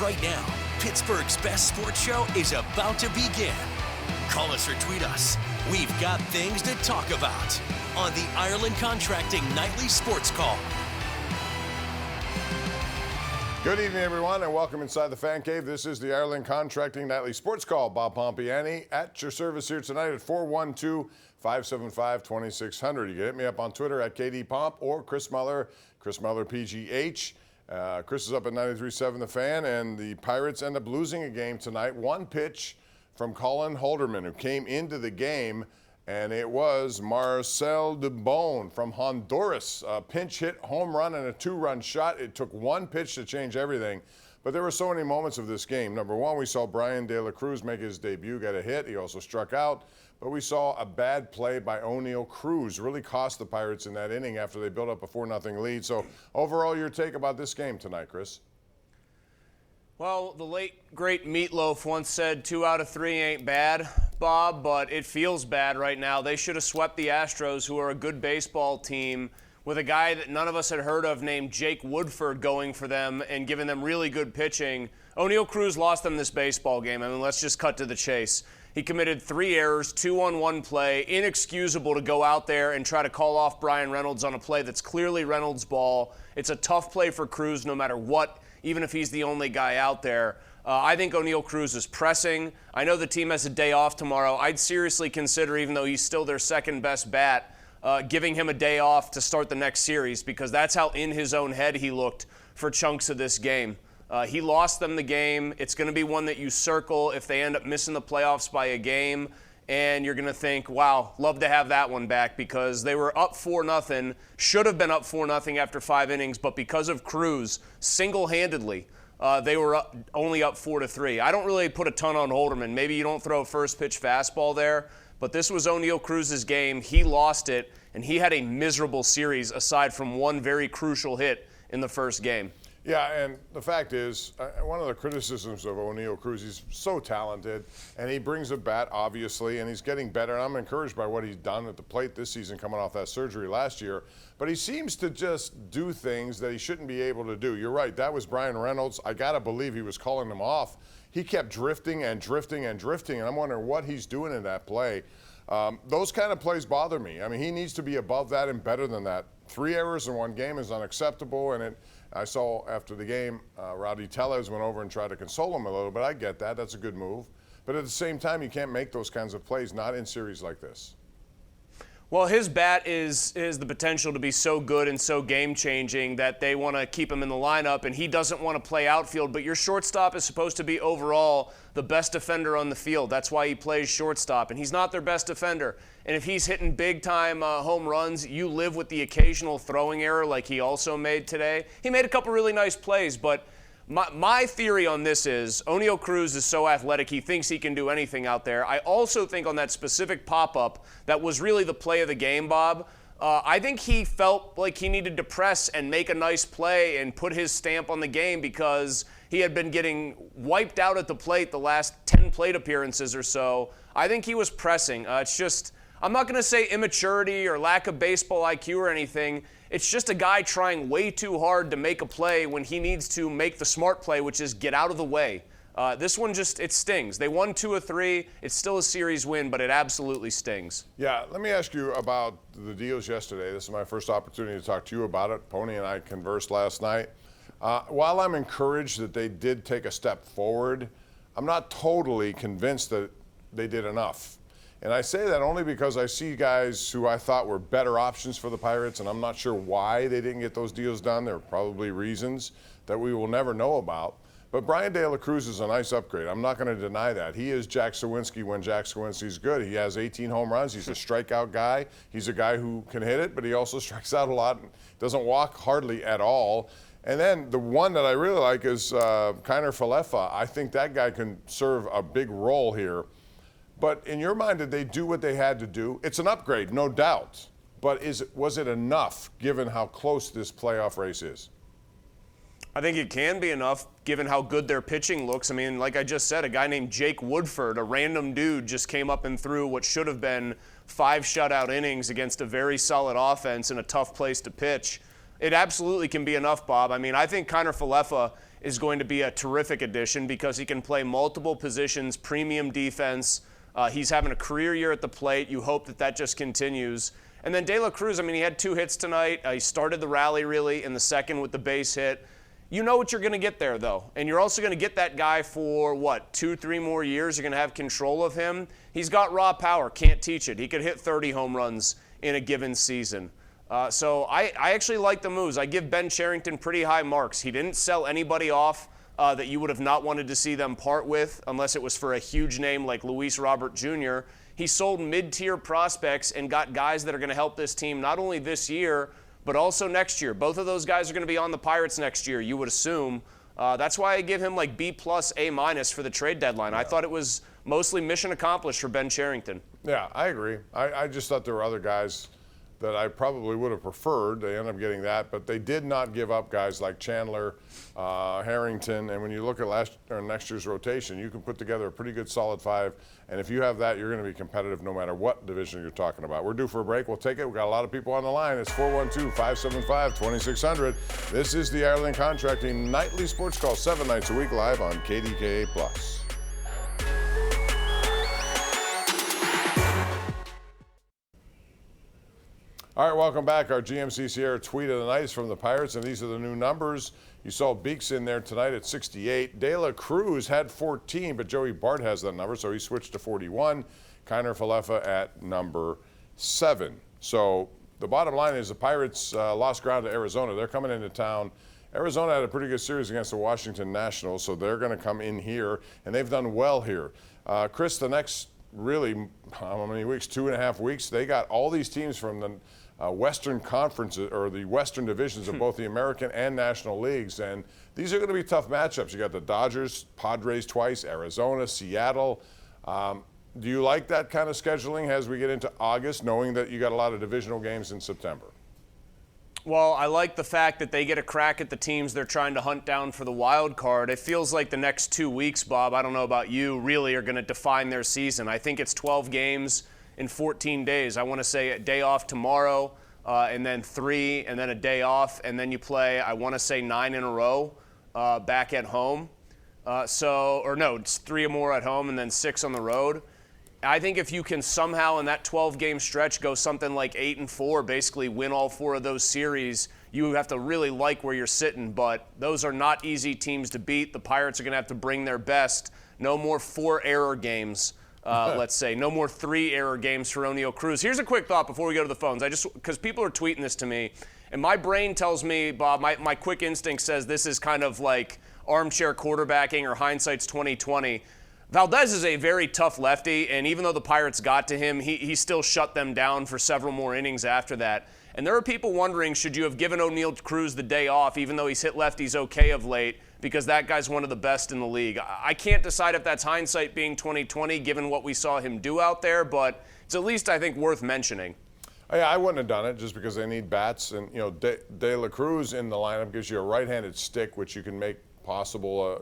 Right now, Pittsburgh's best sports show is about to begin. Call us or tweet us. We've got things to talk about on the Ireland Contracting Nightly Sports Call. Good evening, everyone, and welcome inside the Fan Cave. This is the Ireland Contracting Nightly Sports Call. Bob Pompeani at your service here tonight at 412-575-2600. You can hit me up on Twitter at KDPomp or Chris Mueller PGH. Chris is up at 93.7 The Fan, and the Pirates end up losing a game tonight. One pitch from Colin Holderman, who came into the game, and it was Marcel DeBone from Honduras. A pinch hit, home run, and a two-run shot. It took one pitch to change everything. But there were so many moments of this game. Number one, we saw Brian De La Cruz make his debut, get a hit. He also struck out. But we saw a bad play by O'Neal Cruz. Really cost the Pirates in that inning after they built up a 4-0 lead. So overall, your take about this game tonight, Chris? Well, the late, great Meatloaf once said 2 out of 3 ain't bad, Bob, but it feels bad right now. They should have swept the Astros, who are a good baseball team, with a guy that none of us had heard of named Jake Woodford going for them and giving them really good pitching. O'Neal Cruz lost them this baseball game. I mean, let's just cut to the chase. He committed 3 errors, 2 on 1 play. Inexcusable to go out there and try to call off Brian Reynolds on a play that's clearly Reynolds' ball. It's a tough play for Cruz no matter what, even if he's the only guy out there. I think O'Neal Cruz is pressing. I know the team has a day off tomorrow. I'd seriously consider, even though he's still their second best bat, giving him a day off to start the next series, because that's how in his own head he looked for chunks of this game. He lost them the game. It's going to be one that you circle if they end up missing the playoffs by a game, and you're going to think, wow, love to have that one back, because they were up 4-0, should have been up 4-0 after 5 innings, but because of Cruz, single-handedly, they were only up 4-3. I don't really put a ton on Holderman. Maybe you don't throw a first-pitch fastball there, but this was O'Neal Cruz's game. He lost it, and he had a miserable series aside from one very crucial hit in the first game. Yeah, and the fact is, one of the criticisms of O'Neal Cruz, he's so talented, and he brings a bat, obviously, and he's getting better. And I'm encouraged by what he's done at the plate this season, coming off that surgery last year. But he seems to just do things that he shouldn't be able to do. You're right, that was Brian Reynolds. I got to believe he was calling him off. He kept drifting and drifting and drifting, and I'm wondering what he's doing in that play. Those kind of plays bother me. I mean, he needs to be above that and better than that. 3 errors in one game is unacceptable, and I saw after the game, Rowdy Tellez went over and tried to console him a little bit. I get that. That's a good move. But at the same time, you can't make those kinds of plays, not in series like this. Well, his bat is the potential to be so good and so game-changing that they want to keep him in the lineup, and he doesn't want to play outfield. But your shortstop is supposed to be overall the best defender on the field. That's why he plays shortstop, and he's not their best defender. And if he's hitting big-time home runs, you live with the occasional throwing error like he also made today. He made a couple really nice plays, but my theory on this is O'Neal Cruz is so athletic, he thinks he can do anything out there. I also think on that specific pop-up that was really the play of the game, Bob, I think he felt like he needed to press and make a nice play and put his stamp on the game, because he had been getting wiped out at the plate the last 10 plate appearances or so. I think he was pressing. It's just, I'm not going to say immaturity or lack of baseball IQ or anything. It's just a guy trying way too hard to make a play when he needs to make the smart play, which is get out of the way. This one just, it stings. They won 2 of 3. It's still a series win, but it absolutely stings. Yeah, let me ask you about the deals yesterday. This is my first opportunity to talk to you about it. Pony and I conversed last night. While I'm encouraged that they did take a step forward, I'm not totally convinced that they did enough. And I say that only because I see guys who I thought were better options for the Pirates, and I'm not sure why they didn't get those deals done. There are probably reasons that we will never know about. But Brian De La Cruz is a nice upgrade. I'm not going to deny that. He is Jack Suwinski when Jack Suwinski's good. He has 18 home runs. He's a strikeout guy. He's a guy who can hit it, but he also strikes out a lot and doesn't walk hardly at all. And then the one that I really like is Kiner Falefa. I think that guy can serve a big role here. But in your mind, did they do what they had to do? It's an upgrade, no doubt. But was it enough given how close this playoff race is? I think it can be enough given how good their pitching looks. I mean, like I just said, a guy named Jake Woodford, a random dude, just came up and threw what should have been 5 shutout innings against a very solid offense in a tough place to pitch. It absolutely can be enough, Bob. I mean, I think Kiner Falefa is going to be a terrific addition because he can play multiple positions, premium defense. He's having a career year at the plate. You hope that just continues. And then De La Cruz, I mean, he had 2 hits tonight. He started the rally, really, in the second with the base hit. You know what you're going to get there, though. And you're also going to get that guy for, 2-3 more years. You're going to have control of him. He's got raw power. Can't teach it. He could hit 30 home runs in a given season. So I actually like the moves. I give Ben Cherington pretty high marks. He didn't sell anybody off that you would have not wanted to see them part with unless it was for a huge name like Luis Robert Jr. He sold mid-tier prospects and got guys that are going to help this team not only this year, but also next year. Both of those guys are going to be on the Pirates next year, you would assume. That's why I give him like B+, A- for the trade deadline. I thought it was mostly mission accomplished for Ben Cherington. Yeah, I agree. I just thought there were other guys that I probably would have preferred. They ended up getting that, but they did not give up guys like Chandler, Harrington, and when you look at next year's rotation, you can put together a pretty good solid 5, and if you have that, you're going to be competitive no matter what division you're talking about. We're due for a break. We'll take it. We've got a lot of people on the line. It's 412-575-2600. This is the Ireland Contracting Nightly Sports Call, 7 nights a week live on KDKA+. All right, welcome back. Our GMC Sierra tweet of the night is from the Pirates, and these are the new numbers. You saw Beeks in there tonight at 68. De La Cruz had 14, but Joey Bart has that number, so he switched to 41. Kiner Falefa at number 7. So the bottom line is the Pirates lost ground to Arizona. They're coming into town. Arizona had a pretty good series against the Washington Nationals, so they're going to come in here, and they've done well here. Chris, the next really, how many weeks? 2.5 weeks. They got all these teams from the Western conferences or the Western divisions of both the American and National Leagues, and these are going to be tough matchups. You got the Dodgers, Padres twice, Arizona, Seattle. Do you like that kind of scheduling as we get into August, knowing that you got a lot of divisional games in September? Well, I like the fact that they get a crack at the teams they're trying to hunt down for the wild card. It feels like the next 2 weeks, Bob, I don't know about you, really are going to define their season. I think it's 12 games in 14 days. I want to say a day off tomorrow, and then 3, and then a day off, and then you play, I want to say 9 in a row back at home. It's 3 or more at home and then 6 on the road. I think if you can somehow in that 12-game stretch go something like 8-4, basically win all 4 of those series, you have to really like where you're sitting. But those are not easy teams to beat. The Pirates are going to have to bring their best. No more 4-error games. Let's say no more 3-error games for O'Neal Cruz. Here's a quick thought before we go to the phones. Because people are tweeting this to me, and my brain tells me, Bob, my quick instinct says this is kind of like armchair quarterbacking or hindsight's 20/20. Valdez is a very tough lefty, and even though the Pirates got to him, he still shut them down for several more innings after that. And there are people wondering, should you have given O'Neal Cruz the day off, even though he's hit lefties okay of late, because that guy's one of the best in the league. I can't decide if that's hindsight being 20/20, given what we saw him do out there, but it's at least, I think, worth mentioning. Yeah, I wouldn't have done it just because they need bats. And, De La Cruz in the lineup gives you a right-handed stick, which you can make possible,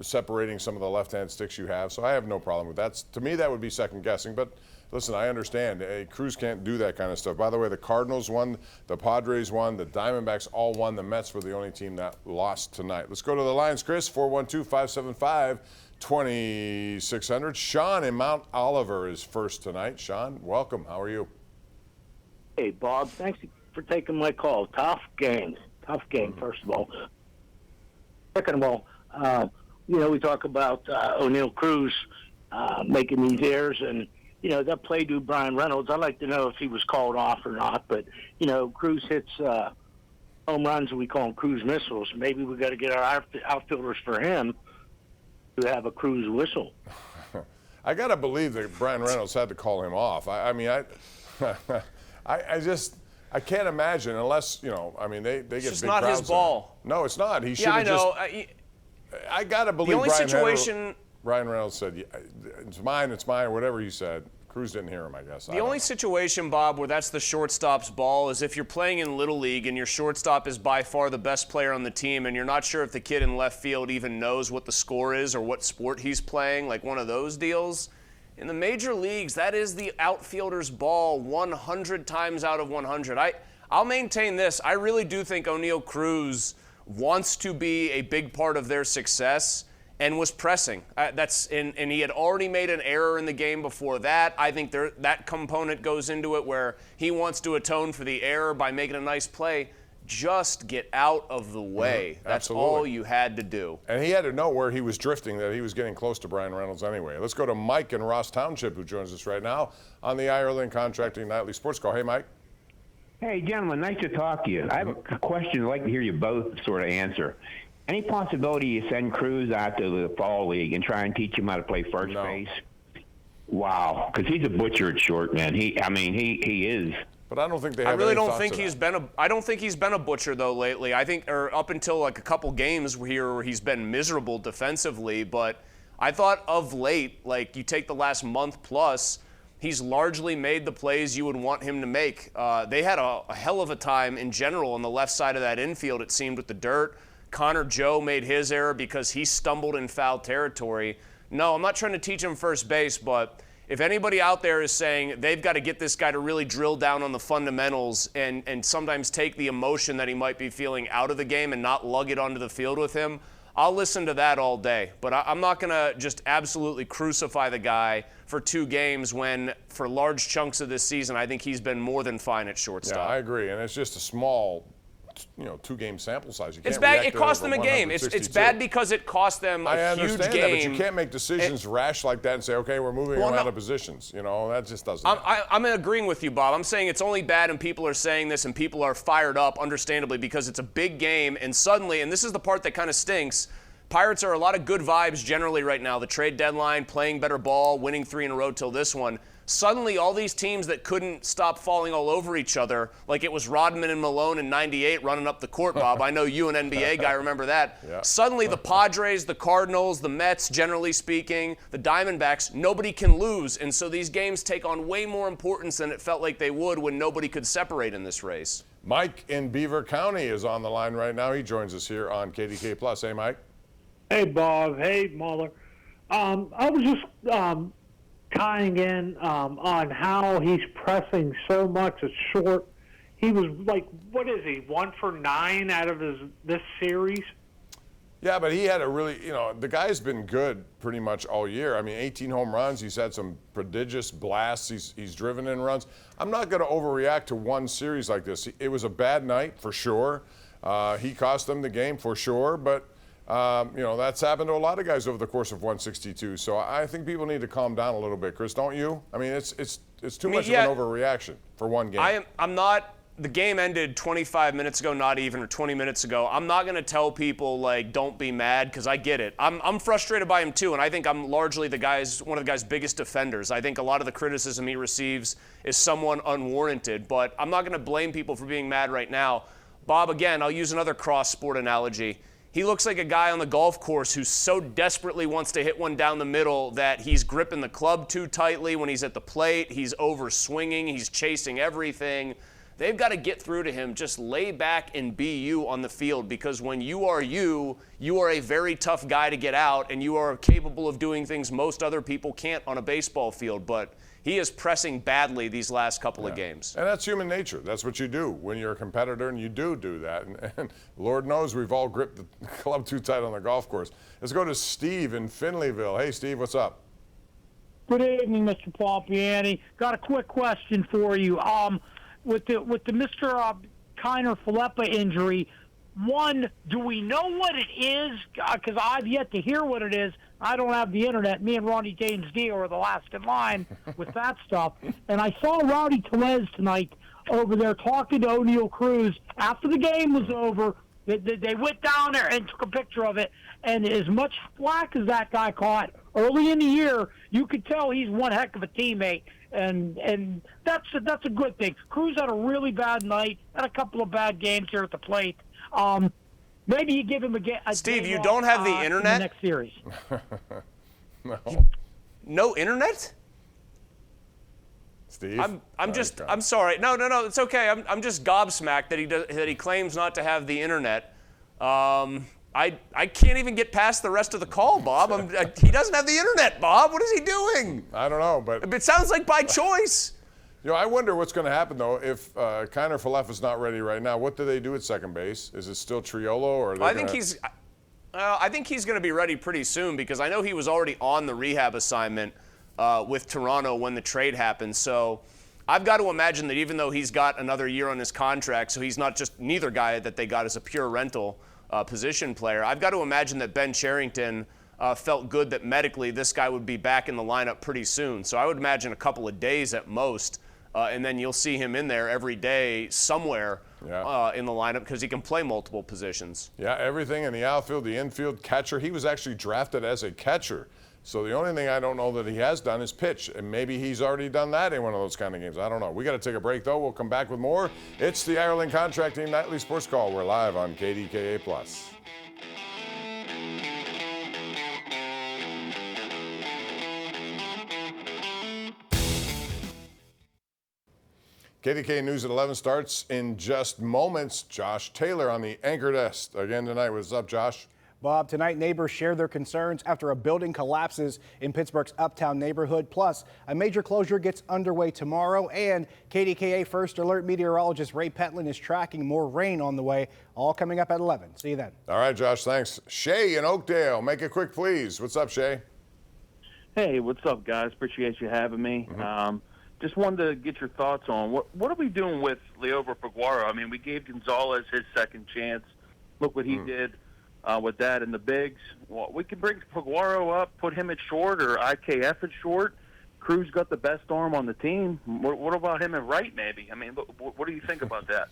separating some of the left-hand sticks you have. So I have no problem with that. To me, that would be second-guessing. But listen, I understand. Cruz can't do that kind of stuff. By the way, the Cardinals won, the Padres won, the Diamondbacks all won. The Mets were the only team that lost tonight. Let's go to the lines, Chris. 412-575-2600. Sean in Mount Oliver is first tonight. Sean, welcome. How are you? Hey, Bob. Thanks for taking my call. Tough game, first of all. Second of all, we talk about O'Neal Cruz making these errors, and that play to Brian Reynolds. I'd like to know if he was called off or not. But Cruz hits home runs, and we call them Cruz missiles. Maybe we got to get our outfielders for him to have a Cruz whistle. I got to believe that Brian Reynolds had to call him off. I can't imagine unless they get it's big just not crowds his ball. No, it's not. He should have I got to believe the only situation. Brian Reynolds said, yeah, it's mine, or whatever he said. Cruz didn't hear him, I guess. The only situation, Bob, where that's the shortstop's ball is if you're playing in Little League and your shortstop is by far the best player on the team and you're not sure if the kid in left field even knows what the score is or what sport he's playing, like one of those deals. In the major leagues, that is the outfielder's ball 100 times out of 100. I'll maintain this. I really do think O'Neal Cruz wants to be a big part of their success and was pressing. And he had already made an error in the game before that. I think that component goes into it where he wants to atone for the error by making a nice play. Just get out of the way. That's all you had to do. And he had to know where he was drifting, that he was getting close to Brian Reynolds anyway. Let's go to Mike in Ross Township, who joins us right now on the Ireland Contracting Nightly Sports Call. Hey, Mike. Hey, gentlemen, nice to talk to you. I have a question I'd like to hear you both sort of answer. Any possibility you send Cruz out to the fall league and try and teach him how to play first base? Wow, because he's a butcher at short, man. He is. But I don't think they have I really any don't thoughts think of he's that. I don't think he's been a butcher though lately. I think, or up until like a couple games here where he's been miserable defensively. But I thought of late, like you take the last month plus, he's largely made the plays you would want him to make. They had a hell of a time in general on the left side of that infield, it seemed, with the dirt. Connor Joe made his error because he stumbled in foul territory. No, I'm not trying to teach him first base, but if anybody out there is saying they've got to get this guy to really drill down on the fundamentals and sometimes take the emotion that he might be feeling out of the game and not lug it onto the field with him, I'll listen to that all day. But I'm not going to just absolutely crucify the guy for 2 games when, for large chunks of this season, I think he's been more than fine at shortstop. Yeah, I agree. And it's just a small, 2-game sample size. It's bad. It cost them a game. It's bad because it cost them a huge game. I understand that, but you can't make decisions rash like that and say, okay, we're moving around of positions. That just doesn't. I'm agreeing with you, Bob. I'm saying it's only bad, and people are saying this, and people are fired up, understandably, because it's a big game, and suddenly, and this is the part that kind of stinks, Pirates are a lot of good vibes generally right now. The trade deadline, playing better ball, winning 3 in a row till this one. Suddenly, all these teams that couldn't stop falling all over each other, like it was Rodman and Malone in '98 running up the court, Bob. I know you, an NBA guy, remember that. Yeah. Suddenly, the Padres, the Cardinals, the Mets, generally speaking, the Diamondbacks, nobody can lose. And so these games take on way more importance than it felt like they would when nobody could separate in this race. Mike in Beaver County is on the line right now. He joins us here on KDK+. Hey, Mike. Hey, Bob. Hey, Mueller. I was just tying in on how he's pressing so much at short. He was like, what is he, 1 for 9 out of this series? Yeah, but he had a really, the guy's been good pretty much all year. I mean, 18 home runs. He's had some prodigious blasts. He's driven in runs. I'm not going to overreact to one series like this. It was a bad night for sure. He cost them the game for sure, but that's happened to a lot of guys over the course of 162. So I think people need to calm down a little bit, Chris, don't you? I mean, it's too much of an overreaction for one game. I'm not. The game ended 25 minutes ago, not even, or 20 minutes ago. I'm not going to tell people, like, don't be mad, because I get it. I'm frustrated by him, too, and I think I'm largely one of the guy's biggest defenders. I think a lot of the criticism he receives is somewhat unwarranted, but I'm not going to blame people for being mad right now. Bob, again, I'll use another cross-sport analogy. He looks like a guy on the golf course who so desperately wants to hit one down the middle that he's gripping the club too tightly when he's at the plate. He's over-swinging. He's chasing everything. They've got to get through to him. Just lay back and be you on the field, because when you are a very tough guy to get out, and you are capable of doing things most other people can't on a baseball field. But he is pressing badly these last couple of games. And that's human nature. That's what you do when you're a competitor, and you do that. And Lord knows we've all gripped the club too tight on the golf course. Let's go to Steve in Finleyville. Hey, Steve, what's up? Good evening, Mr. Pompeani. Got a quick question for you. With the Mr. Kiner-Falefa injury, one, do we know what it is? Because I've yet to hear what it is. I don't have the internet. Me and Ronnie James Dio are the last in line with that stuff. And I saw Rowdy Tellez tonight over there talking to O'Neal Cruz after the game was over. They went down there and took a picture of it. And as much flack as that guy caught early in the year, you could tell he's one heck of a teammate. And that's a good thing. Cruz had a really bad night, had a couple of bad games here at the plate. Maybe you give him a Steve, you don't have the internet? In the next series. No. No internet? Steve? I'm sorry. No, it's okay. I'm just gobsmacked that he claims not to have the internet. I can't even get past the rest of the call, Bob. He doesn't have the internet, Bob. What is he doing? I don't know, but It sounds like by choice. You know, I wonder what's going to happen, though, if Kiner Falefa's not ready right now. What do they do at second base? Is it still Triolo? Or I think he's going to be ready pretty soon because I know he was already on the rehab assignment with Toronto when the trade happened. So I've got to imagine that even though he's got another year on his contract, so he's not just neither guy that they got as a pure rental position player, I've got to imagine that Ben Cherington felt good that medically this guy would be back in the lineup pretty soon. So I would imagine a couple of days at most. And then you'll see him in there every day somewhere in the lineup because he can play multiple positions. Yeah, everything in the outfield, the infield, catcher. He was actually drafted as a catcher. So the only thing I don't know that he has done is pitch. And maybe he's already done that in one of those kind of games. I don't know. We got to take a break, though. We'll come back with more. It's the Ireland Contracting Nightly Sports Call. We're live on KDKA+. KDKA News at 11 starts in just moments. Josh Taylor on the anchor desk again tonight. What's up, Josh? Bob, tonight neighbors share their concerns after a building collapses in Pittsburgh's uptown neighborhood. Plus, a major closure gets underway tomorrow, and KDKA First Alert meteorologist Ray Petlin is tracking more rain on the way. All coming up at 11. See you then. All right, Josh, thanks. Shay in Oakdale, make it quick, please. What's up, Shay? Hey, what's up, guys? Appreciate you having me. Just wanted to get your thoughts on what are we doing with Liover Figueroa? I mean, we gave Gonzalez his second chance. Look what he did with that in the bigs. Well, we can bring Figueroa up, put him at short or IKF at short. Cruz got the best arm on the team. What about him at right, maybe? I mean, what do you think about that?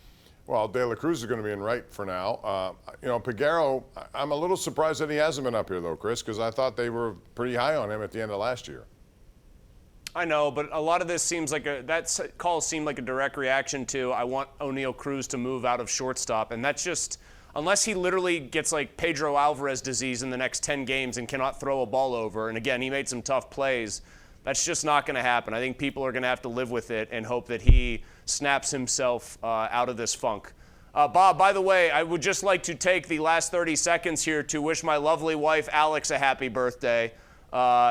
Well, De La Cruz is going to be in right for now. You know, Figueroa, I'm a little surprised that he hasn't been up here, though, Chris, because I thought they were pretty high on him at the end of last year. I know, but a lot of this seems like that call seemed like a direct reaction to I want O'Neal Cruz to move out of shortstop, and that's just unless he literally gets like Pedro Alvarez disease in the next 10 games and cannot throw a ball over. And again, he made some tough plays. That's just not going to happen. I think people are going to have to live with it and hope that he snaps himself out of this funk. Bob, by the way, I would just like to take the last 30 seconds here to wish my lovely wife Alex a happy birthday.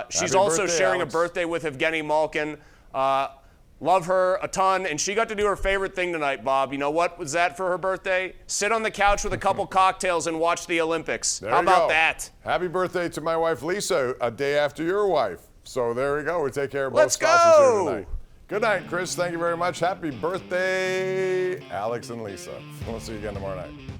She's also sharing a birthday with Evgeny Malkin. Love her a ton, and she got to do her favorite thing tonight, Bob. You know what was that for her birthday? Sit on the couch with a couple cocktails and watch the Olympics. How about that? Happy birthday to my wife, Lisa, a day after your wife. So there we go. We take care of both spouses here tonight. Good night, Chris. Thank you very much. Happy birthday, Alex and Lisa. We'll see you again tomorrow night.